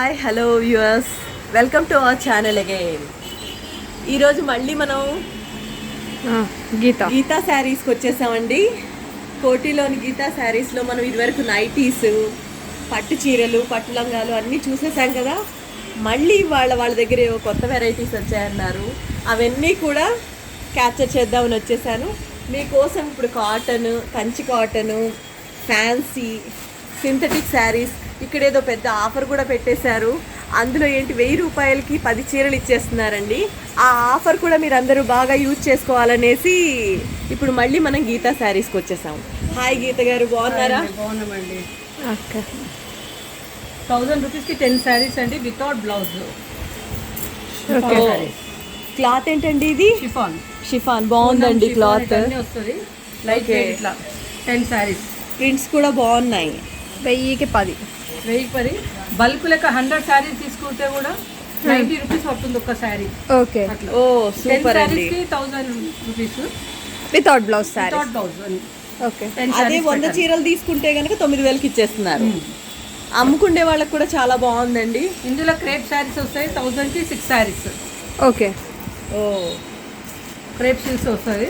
Hi hello viewers, welcome to our channel again. ఈరోజు మళ్ళీ మనం గీతా శారీస్కి వచ్చేసామండి. కోటిలోని గీతా శారీస్లో మనం ఇదివరకు నైటీస్, పట్టు చీరలు, పట్టు లంగాలు అన్నీ చూసేసాం కదా. మళ్ళీ వాళ్ళ దగ్గర ఏవో కొత్త వెరైటీస్ వచ్చాయన్నారు. అవన్నీ కూడా క్యాప్చర్ చేద్దామని వచ్చేసాను. మీకోసం ఇప్పుడు cotton, Kanchi cotton, fancy, synthetic saris, ఇక్కడ ఏదో పెద్ద ఆఫర్ కూడా పెట్టేశారు. అందులో ఏంటి 1000 రూపాయలకి 10 చీరలు ఇచ్చేస్తున్నారండి. ఆ ఆఫర్ కూడా మీరు అందరూ బాగా యూజ్ చేసుకోవాలనేసి ఇప్పుడు మళ్ళీ మనం గీతా శారీస్కి వచ్చేసాము. హాయ్ గీత గారు, బాగున్నారా? బాగున్నామండి. 1000 రూపీస్కి 10 శారీస్ అండి, వితౌట్ బ్లౌజ్. క్లాత్ ఏంటండి ఇది? షిఫాన్ బాగుందండి క్లాత్. వస్తుంది లైట్ వెయిట్ ఇట్లా 10 శారీస్. ప్రింట్స్ కూడా బాగున్నాయి. 1000కి 10 బల్క్ లెక్క 100 శారీస్ తీసుకుంటే కూడా 90 రూపీస్ పడుతుంది ఒక్క శారీ. ఓకే, ఓ సూపర్ అండి. 1000 rupees without blouse sari. Without blouse. Okay, అదే 100 చీరలు తీసుకుంటే కనుక 9000కి ఇచ్చేస్తున్నారు. అమ్ముకుండే వాళ్ళకి కూడా చాలా బాగుందండి. ఇందులో క్రేప్ శారీస్ వస్తాయి 1000కి 6 శారీస్. ఓకే, ఓ క్రేప్ సిల్క్స్ వస్తుంది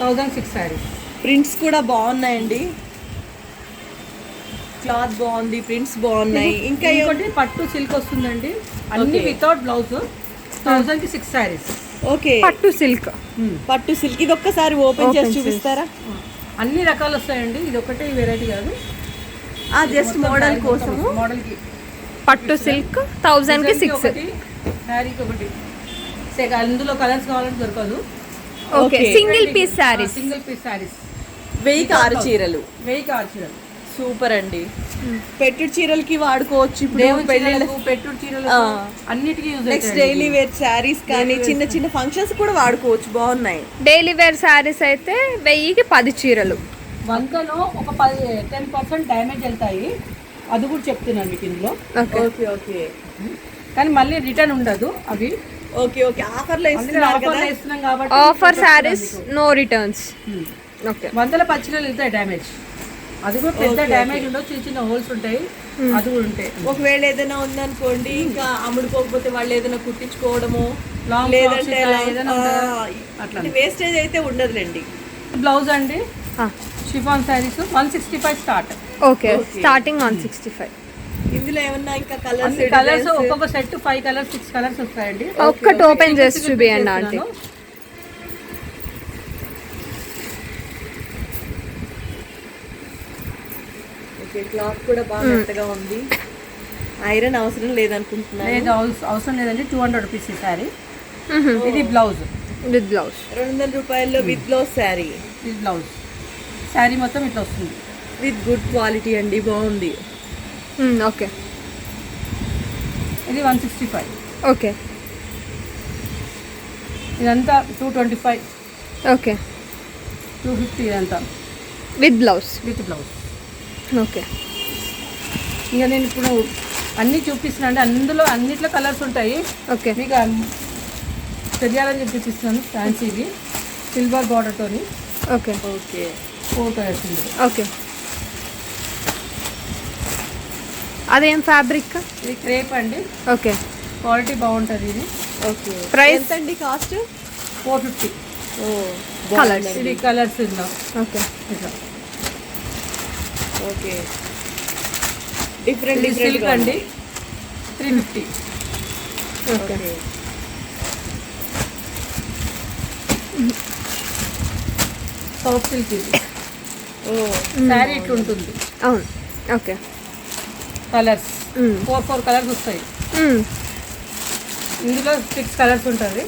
1000 6 శారీస్. ప్రింట్స్ కూడా బాగున్నాయండి. క్లాత్ బాగుంది, ప్రింట్స్ బాగున్నాయి. ఇంకా ఇంకోటి పట్టు సిల్క్ వస్తుందండి, అన్ని వితౌట్ బ్లౌజ్. 1000కి 6 శారీస్. ఓకే, పట్టు సిల్క్. ఇది ఒక్కసారి ఓపెన్ చేసి చూపిస్తారా? అన్ని రకాలు వస్తాయండి, ఇది ఒకటే వెరైటీ కాదు. జస్ట్ మోడల్ కోసం మోడల్కి పట్టు సిల్క్ 1000కి 6 శారీకి ఒకటి. అందులో కలర్స్ కావాలంటే దొరకదు. Okay, single piece saris. 1000కి 6 చీరలు. సూపర్ అండి. పెట్టుడు చీరలకి వాడుకోవచ్చు. ఇప్పుడు పెట్టుడు చీరలు అన్నిటికీ use. Next daily wear saris కానీ చిన్న చిన్న ఫంక్షన్స్ కూడా వాడుకోవచ్చు. బాగున్నాయి. డైలీ వేర్ శారీస్ అయితే 1000కి 10 చీరలు. వంకలో ఒక 10% డ్యామేజ్ వెళ్తాయి, అది కూడా చెప్తున్నాను మీకు ఇందులో. ఓకే ఓకే, కానీ మళ్ళీ రిటర్న్ ఉండదు అవి. ఓకే ఓకే, ఆఫర్లో ఇస్తున్నాం కాబట్టి offer saris no returns. Okay, 100 పచ్చిరలు వెళ్తాయి డ్యామేజ్. అది కూడా పెద్ద డ్యామేజ్ ఉండవు, చిన్న చిన్న హోల్స్ ఉంటాయి, అది కూడా ఉంటాయి. ఒకవేళ ఏదైనా ఉందనుకోండి, ఇంకా అమ్ముడుకోకపోతే వాళ్ళు ఏదైనా కుట్టించుకోవడము, లేదంటే అట్లా వేస్టేజ్ అయితే ఉండదులేండి. బ్లౌజ్ అండి, chiffon saris 165 start. Okay, starting 165. ఇందులో ఏమన్నా ఇంకా కలర్స్ ఒక్కొక్క సెట్ 5 కలర్స్ 6 కలర్స్ వస్తాయండి. ఒక్కటి ఓపెన్ చేసి చూపియండి ఆంటీ. ఓకే, క్లాత్ కూడా బాగా మెత్తగా ఉంది. ఐరన్ అవసరం లేదనుకుంటున్నాను. లేదు, అవసరం లేదండి. 200 రూపీస్ ఈ శారీ. ఇది బ్లౌజ్ విత్ బ్లౌజ్. 200 రూపాయల్లో with blouse sari. With blouse sari మొత్తం ఇట్లా వస్తుంది, విత్ గుడ్ క్వాలిటీ అండి, బాగుంది. ఓకే, ఇది 165. ఓకే, ఇదంతా 225. ఓకే, 250. ఇదంతా విత్ బ్లౌజ్. ఓకే, ఇంకా నేను ఇప్పుడు అన్నీ చూపిస్తున్నాను అండి. అందులో అన్నిట్లో కలర్స్ ఉంటాయి. ఓకే, మీకు తెలియాలని చెప్పి చూపిస్తున్నాను. ఫ్యాన్సీవి సిల్వర్ బార్డర్తోని. ఓకే ఓకే, 4 కలర్స్ ఉంది. ఓకే, అదేం ఫ్యాబ్రిక్? ఇది క్రేప్ అండి. ఓకే, క్వాలిటీ బాగుంటుంది ఇది. ఓకే, ప్రైస్ అండి కాస్ట్? 450. కలర్స్. ఇది కలర్స్ ఇందా. ఓకే, ఇట్లా. ఓకే, డిఫరెంట్ సిల్క్ అండి 350. ఓకే, సాఫ్ట్ సిల్క్ ఇది. శారీ ఇట్లా ఉంటుంది. అవును. ఓకే, కలర్స్ 4 కలర్స్ వస్తాయి. ఇందులో 6 కలర్స్ ఉంటుంది.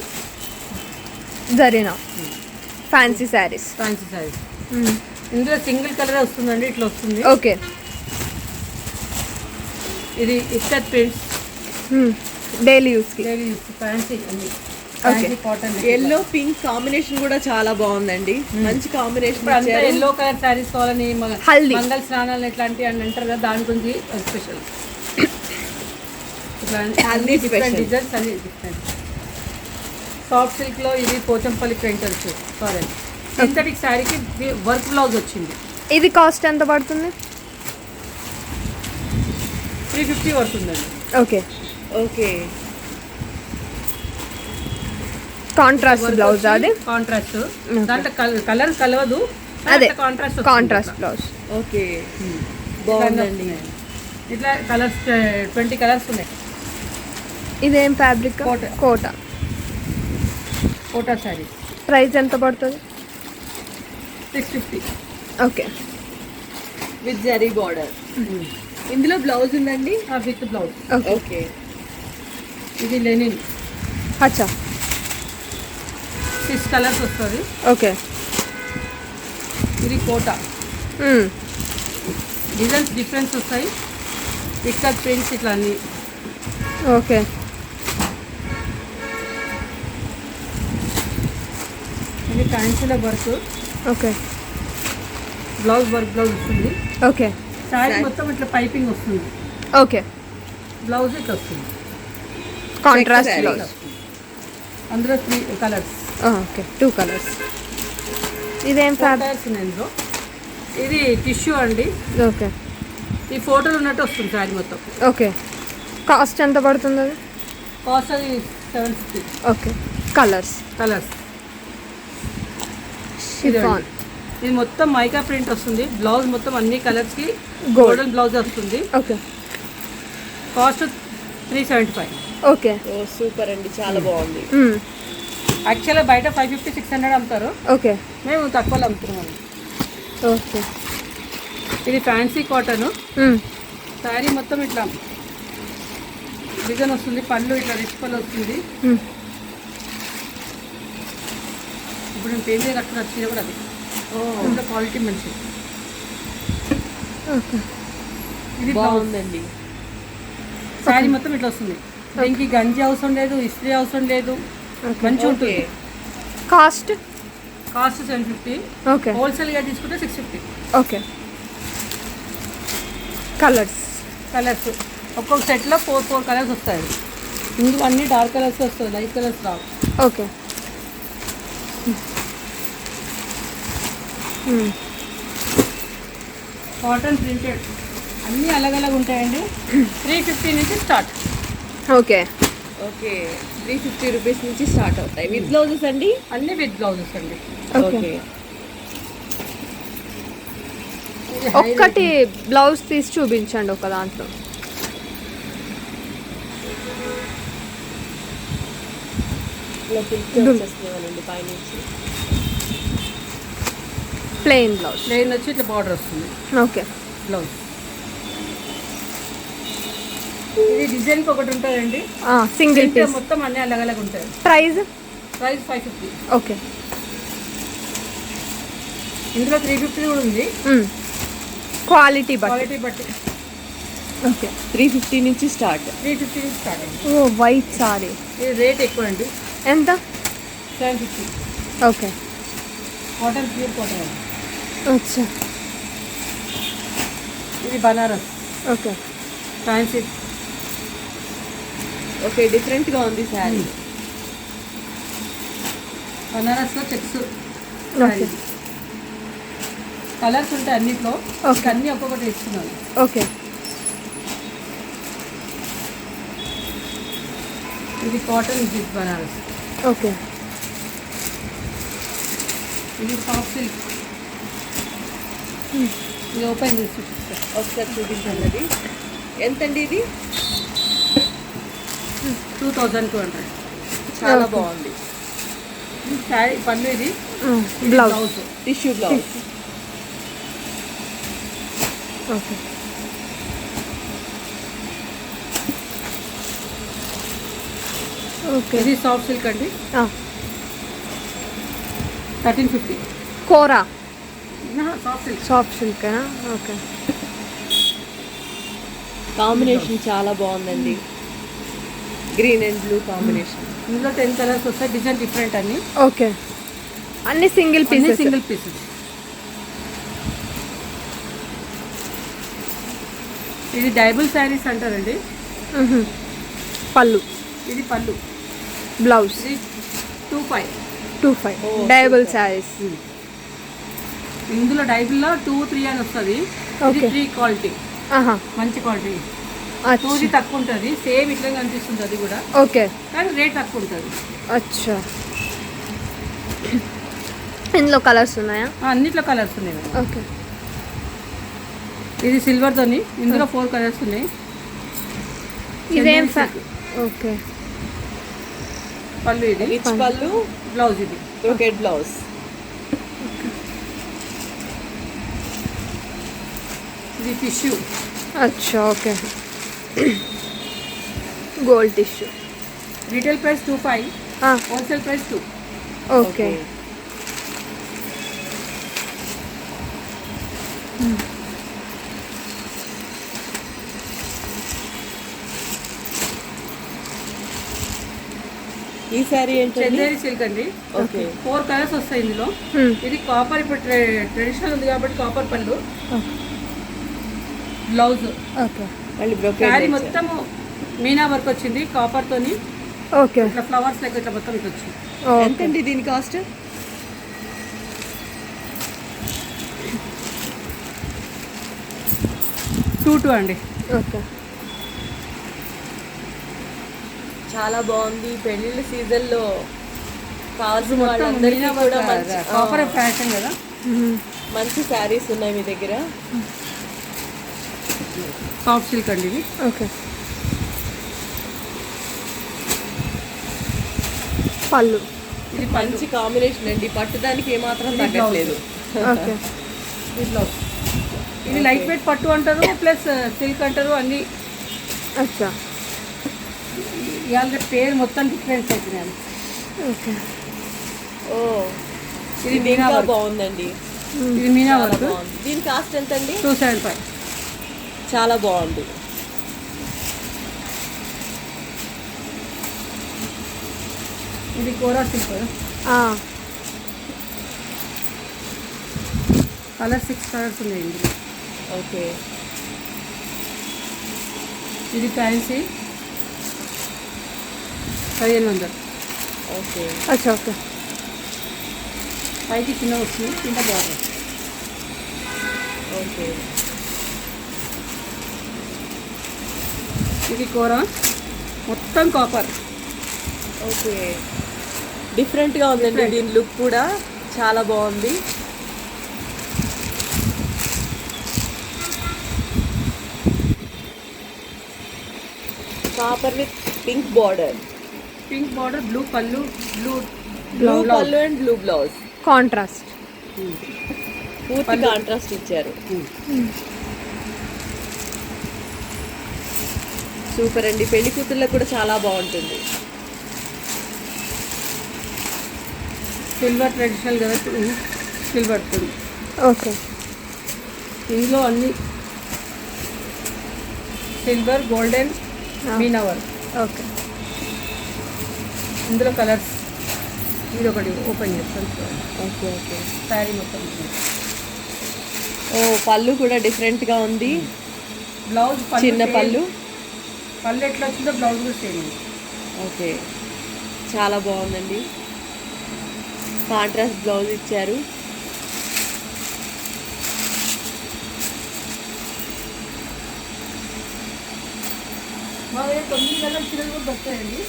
జరీనా ఫ్యాన్సీ శారీస్. ఇందులో సింగిల్ కలర్ వస్తుందండి, ఇట్లా వస్తుంది. ఓకే, ఇది ikat prints, daily use fancy అన్ని. కాటన్ ఎల్లో పింక్ కాంబినేషన్ కూడా చాలా బాగుందండి. మంచి కాంబినేషన్. ఎల్లో కలర్ శారీస్ కావాలని హల్దీ, మంగళ స్నానాలు ఇట్లాంటివి అని అంటారు కదా, దాని గురించి స్పెషల్. హల్దీ డిఫరెంట్ డిజైన్స్ అన్ని డిఫరెంట్. సాఫ్ట్ సిల్క్లో ఇది పోచంపల్లి ప్రింటర్స్. సారీ, సింథటిక్ శారీకి వర్క్ బ్లౌజ్ వచ్చింది. ఇది కాస్ట్ ఎంత పడుతుంది? 350 పడుతుందండి. ఓకే. ఓకే. కాంట్రాస్ట్ బ్లౌజ్ అది. కాంట్రాస్ట్ దాంట్లో కలర్ కలవదు, అదే కాంట్రాస్ట్ కాంట్రాస్ట్ బ్లౌజ్. ఓకే, బాగుందండి. ఇట్లా కలర్స్ 20 కలర్స్ ఉన్నాయి. ఇదేం ఫ్యాబ్రిక్? కోట. కోట. కోటా శారీ ప్రైస్ ఎంత పడుతుంది? 650. ఓకే. With zari border. ఇందులో బ్లౌజ్ ఉందండి? With blouse. ఓకే. ఓకే. ఇది లెనిన్ అచ్చా. 6 కలర్స్ వస్తుంది. ఓకే. ఇది కోటా. డిజైన్స్ డిఫరెన్స్ వస్తాయి, పిక్చర్ ప్రింట్స్ ఇట్లా అన్నీ. ఓకే. ఇది ఫ్యాన్సీలో work. Okay. Blouse work blouse వస్తుంది. ఓకే. శారీ మొత్తం ఇట్లా పైపింగ్ వస్తుంది. ఓకే. బ్లౌజ్ ఇట్లా వస్తుంది. Contrast saree. బ్లౌజ్. అందులో 3 కలర్స్. ఓకే. 2 కలర్స్. ఇదేం ఫ్యాబ్రిక్? కలర్స్ ఉన్నాయి ఇందులో. ఇది టిష్యూ అండి. ఓకే. ఈ ఫోటోలు ఉన్నట్టు వస్తుంది శారీ మొత్తం. ఓకే. కాస్ట్ ఎంత పడుతుంది అది? కాస్ట్ అది 750. ఓకే. కలర్స్. కలర్స్. షిఫాన్. ఇది మొత్తం మైకా ప్రింట్ వస్తుంది. బ్లౌజ్ మొత్తం అన్ని కలర్స్కి Gold. గోల్డెన్ బ్లౌజ్ వస్తుంది. ఓకే. కాస్ట్ 375. ఓకే. ఓ సూపర్ అండి, చాలా బాగుంది. యాక్చువల్గా బయట 550, 600 అమ్ముతారు, ఓకే. మేము తక్కువలో అమ్ముతున్నాం. ఓకే. ఇది ఫ్యాన్సీ కాటన్. శారీ మొత్తం ఇట్లా డిజైన్ వస్తుంది. పళ్ళు ఇట్లా రిచ్ పళ్ళు వస్తుంది. ఇప్పుడు నేను పేజీ కట్టుకున్న చీర కూడా అది. ఇందులో క్వాలిటీ మంచిది. ఓకే. ఇది బాగుందండి. శారీ మొత్తం ఇట్లా వస్తుంది. దీనికి గంజి అవసరం లేదు, ఇస్త్రీ అవసరం లేదు, మంచిగా ఉంటుంది. కాస్ట్? కాస్ట్ 750. ఓకే. హోల్సేల్గా తీసుకుంటే 650. ఓకే. కలర్స్. కలర్స్ ఒక్కొక్క సెట్లో 4 కలర్స్ వస్తాయి. ఇందులో అన్ని డార్క్ కలర్స్ వస్తాయి, లైట్ కలర్స్ రావు. ఓకే. కాటన్ ప్రింటెడ్ అన్నీ అలగ్ ఉంటాయండి. 350 నుంచి స్టార్ట్. ఓకే. ఓకే. 350 రూపీస్ నుంచి స్టార్ట్ అవుతాయి. విత్ బ్లౌజెస్ అండి? అన్నీ విత్ బ్లౌజెస్ అండి. ఓకే. ఒక్కటి బ్లౌజ్ తీసి చూపించండి ఒక దాంట్లో. వచ్చేస్తున్నానండి పైనుంచి. Plain blouse. ప్లెయిన్ వచ్చి ఇట్లా బార్డర్ వస్తుంది. ఓకే. బ్లౌజ్. ఇది డిజైన్కి ఒకటి ఉంటుందండి. Single piece. మొత్తం అన్నీ అలగ్ ఉంటాయి. ప్రైస్? ప్రైస్ 550. ఓకే. ఇందులో 350 కూడా ఉంది. క్వాలిటీ బట్టి. క్వాలిటీ బట్టి. ఓకే. 350 నుంచి స్టార్ట్. 350 నుంచి స్టార్ట్ అండి. ఓ వైట్ సారీ. ఇది రేట్ ఎక్కువ అండి. ఎంత? 750. ఓకే. కాటన్ ప్యూర్ కాటన్ అండి. అచ్చా. ఇది బనారస్. ఓకే. ఫ్యాన్సీ. ఓకే, డిఫరెంట్గా ఉంది శారీ. బనారస్లో చెక్స్. ఓకే. కలర్స్ ఉంటాయి అన్నిట్లో. ఓకే. అన్నీ ఒక్కొక్కటి ఇస్తున్నాను. ఓకే. ఇది కాటన్ విత్ బనారస్. ఓకే. ఇది సాఫ్ట్ సిల్క్. ఇది ఓపెన్ చేసి చూపిస్తాను. ఒకసారి చూపించండి. అది ఎంతండి? ఇది 2200. చాలా బాగుంది. శారీ పళ్ళు. ఇది blouse. Blouse. Tissue blouse. Okay. Okay. ఇది సాఫ్ట్ సిల్క్ అండి. 1350. కోరా. Soft silk. సాఫ్ట్ సిల్కేనా? ఓకే. కాంబినేషన్ చాలా బాగుందండి. Green and blue combination. ఇందులో 10 కలర్స్ వస్తాయి. డిజైన్ డిఫరెంట్ అన్ని. ఓకే. అన్ని సింగిల్ పీసెస్. Single pieces. ఇది డైబుల్ శారీస్ అంటారండి. పళ్ళు. ఇది పళ్ళు. బ్లౌజ్. ఇది 25. 25. Oh, డైబుల్ super. శారీస్. ఇందులో డైబుల్లో 2, 3 అని వస్తుంది. ఇది Okay. 3 క్వాలిటీ. ఆహా. మంచి క్వాలిటీ. టూజీ తక్కువ ఉంటుంది, సేమ్ ఇట్లా కనిపిస్తుంది అది కూడా, ఓకే. కానీ రేట్ తక్కువ ఉంటుంది. అచ్చా, ఇందులో కలర్స్ ఉన్నాయా? అన్నిట్లో కలర్స్ ఉన్నాయి మేడం. ఓకే. ఇది సిల్వర్తోని, ఇందులో 4 కలర్స్ ఉన్నాయి. ఇదేం ఓకే. పళ్ళు ఇది రిచ్ పళ్ళు, బ్లౌజ్ ఇది బ్రోకెట్ బ్లౌజ్. ఇది టిష్యూ. అచ్చా, okay. Gold tissue. Retail price 25, wholesale price 2. Okay. ఈ శారీ ఏంటండి? చందేరి సిల్క్ అండి. ఓకే. 4 కలర్స్ వస్తాయి ఇందులో. ఇది కాపర్, ఇప్పుడు ట్రెడిషనల్ ఉంది కాబట్టి కాపర్ పళ్ళు, బ్లౌజ్. ఓకే. మళ్ళీ శారీ బ్రోకెట్ మొత్తం మీనా వర్క్ వచ్చింది కాపర్ తోని, ఓకే. ఇట్లా ఫ్లవర్స్ లెక్క ఇట్లా మొత్తం ఇట్లా వచ్చింది. ఎంతండి దీని కాస్ట్? 22 అండి. ఓకే. చాలా బాగుంది. పెళ్ళిళ్ళ సీజన్లో కావాల్సిన మొత్తం వాళ్ళందరికీ మీనా కూడా వర్క్, కాపర్ ఫ్యాషన్ కదా. మంచి శారీస్ ఉన్నాయి మీ దగ్గర. సాఫ్ట్ సిల్క్ అండి ఇది. ఓకే. పళ్ళు. ఇది మంచి కాంబినేషన్ అండి, పట్టుదానికి ఏమాత్రం తగ్గట్లేదు. ఓకే. ఇది బ్లౌజ్. ఇది లైట్ వెయిట్ పట్టు అంటారు, ప్లస్ సిల్క్ అంటారు అన్ని. అచ్చా, ఇవాళ పేరు మొత్తం డిఫరెన్స్ అవుతున్నాయి. ఓకే. ఓ, ఇది ఇది మీనా ఇంకా వర్క్. బాగుందండి. ఇది మీనా చాలా వర్క్. బాగుంది. దీని కాస్ట్ ఎంత అండి? 275. చాలా బాగుంది. ఇది కోరా సిల్క్. కలర్ 6 కలర్స్ ఉన్నాయి ఇందులో. ఓకే. ఇది ఫ్యాన్సీ 1500. ఓకే. అచ్చా, ఓకే. పైకి చిన్న వస్తుంది, కింద బార్డర్. ఓకే. ఇది కూర మొత్తం కాపర్. ఓకే. డిఫరెంట్గా ఉందండి, దీని లుక్ కూడా చాలా బాగుంది. Copper with pink border. Pink border, blue పళ్ళు, బ్లూ బ్లూ పళ్ళు అండ్ బ్లూ బ్లౌజ్. కాంట్రాస్ట్. పూర్తి కాంట్రాస్ట్ ఇచ్చారు. సూపర్ అండి, పెళ్లి కూతుర్లకు కూడా చాలా బాగుంటుంది. సిల్వర్ ట్రెడిషనల్ కదా, సిల్వర్ తోని. ఓకే. ఇందులో అన్ని silver, golden, Meena work. Okay. ఇందులో కలర్స్. ఇది ఒకటి ఓపెన్ చేస్తాను. ఓకే. ఓకే. శారీ మొత్తం. ఓ, పళ్ళు కూడా డిఫరెంట్గా ఉంది. బ్లౌజ్ చిన్న పళ్ళు. పళ్ళు ఎట్లా వచ్చిందో బ్లౌజ్ కూడా సేమ్. ఓకే. చాలా బాగుందండి, కాంట్రాస్ట్ బ్లౌజ్ ఇచ్చారు. మా దగ్గర 9 కలర్ చీరలు కూడా దొరుకుతాయండి.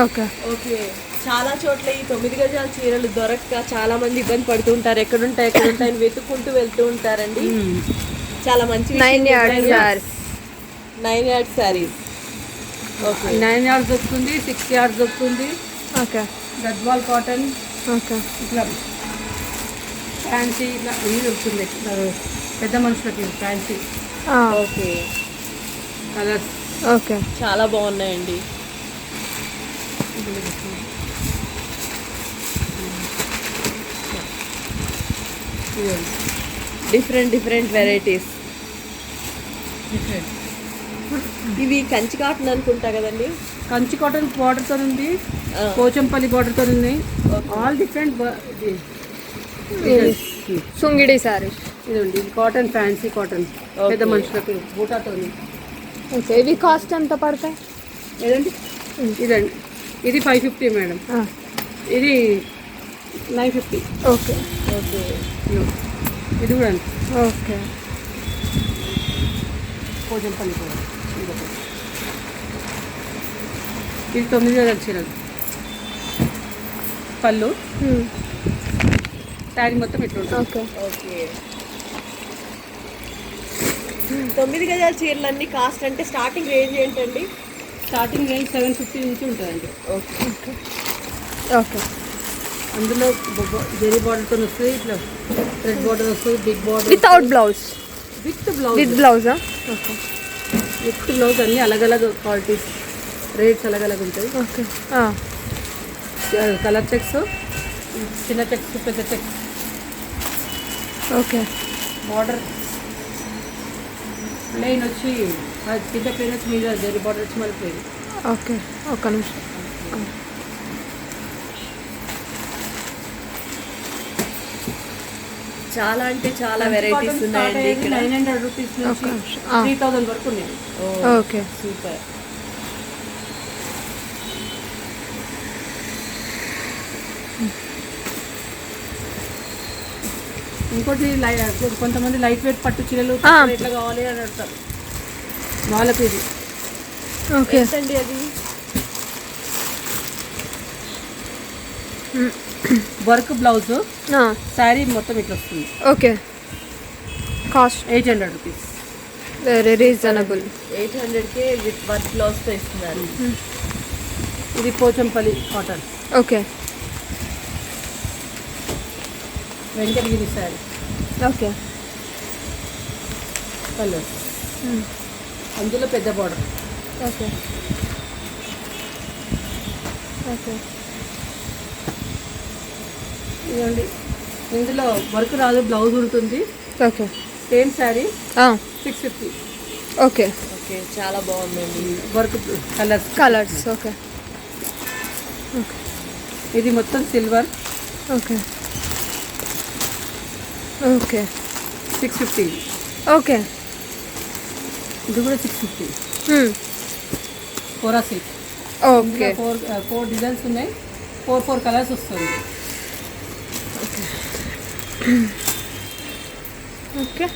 ఓకే. ఓకే. చాలా చోట్ల ఈ 9 గజాల చీరలు దొరక్క చాలా మంది ఇబ్బంది పడుతూ ఉంటారు. ఎక్కడుంటాయని వెతుక్కుంటూ వెళ్తూ ఉంటారండి. చాలా మంచి 9 yards sarees. 9 yards sarees. Okay. 9 yards దొరుకుతుంది, 6 yards దొరుకుతుంది. ఓకే. Gadwal cotton, okay. ఇట్లా ఫ్యాన్సీ, ఇట్లా అన్నీ దొరుకుతుంది. పెద్ద మనుషులకి ఫ్యాన్సీ ఓకే. కలర్స్. ఓకే. చాలా బాగున్నాయండి. Different varieties. ఇవి కంచి కాటన్ అనుకుంటా కదండి? కంచి కాటన్ బార్డర్తో ఉంది, పోచంపల్లి బార్డర్తో ఉన్నాయి. All different. సుంగిడి సారీ. ఇదండి, ఇది కాటన్, ఫ్యాన్సీ కాటన్, పెద్ద మనుషులకి బూటాతో. ఓకే. ఇవి కాస్ట్ ఎంత పడతాయి? ఏదండి? ఇదండి, ఇది 550 మేడం. ఇది 950. ఓకే. ఓకే. ఇది కూడా అండి, ఓకే. పోచంపల్లి కూడా. ఇది 9 గజాల చీరలు. పళ్ళు శారీ మొత్తం ఇట్లా ఉంటుంది. ఓకే. ఓకే 9 గజాల చీరలన్నీ కాస్ట్ అంటే స్టార్టింగ్ రేంజ్ ఏంటండి? స్టార్టింగ్ రేంజ్ 750 నుంచి ఉంటుందండి. Okay okay. అందులో జెరీ బార్డర్తో వస్తుంది, ఇట్లా థ్రెడ్ బార్డర్ వస్తుంది, big border without blouse. With blouse. With బ్లౌజా? ఓకే. విత్ బ్లౌజ్ అన్నీ అలగ్ క్వాలిటీస్, రేట్స్ అలగ్ ఉంటాయి. ఓకే. కలర్ చెక్స్, చిన్న చెక్స్, పెద్ద చెక్స్. ఓకే. బార్డర్ ప్లెయిన్ వచ్చి కింద ప్లెయిన్ వచ్చి మీద జరీ బార్డర్ వచ్చి మళ్ళీ ప్లెయిన్. ఓకే. ఒక్క నిమిషం. చాలా అంటే చాలా వెరైటీస్ ఉన్నాయండి ఇక్కడ. 900 రూపీస్ నుంచి 3000 వరకు ఉన్నాయి. ఓకే. సూపర్. ఇంకోటి కొంతమంది లైట్ వెయిట్ పట్టు చీరలు ఎట్లా కావాలి అని అడుగుతారు, వాళ్ళకి ఇది. ఓకే. ఎంతండి అది? వర్క్ బ్లౌజ్, శారీ మొత్తం ఇట్లా వస్తుంది. Okay. Cost 800 rupees. Very reasonable. 800కే విత్ వర్క్ బ్లౌజ్తో ఇస్తున్నారు. ఇది Pochampally cotton. Okay. Venkatagiri sari. Okay. Colour అందులో పెద్ద బార్డర్. ఓకే. ఓకే. ఇదండి, ఇందులో వర్క్ రాదు, బ్లౌజ్ ఉంటుంది. Okay. Same sari 650. Okay. Okay చాలా బాగుందండి. Work colours. ఓకే. ఓకే. ఇది మొత్తం సిల్వర్. ఓకే. ఓకే. 650. ఓకే. ఇది కూడా 650. కోరా సిల్క్. ఓకే. ఫోర్ డిజైన్స్ ఉన్నాయి, 4 కలర్స్ వస్తుంది. ఓకే.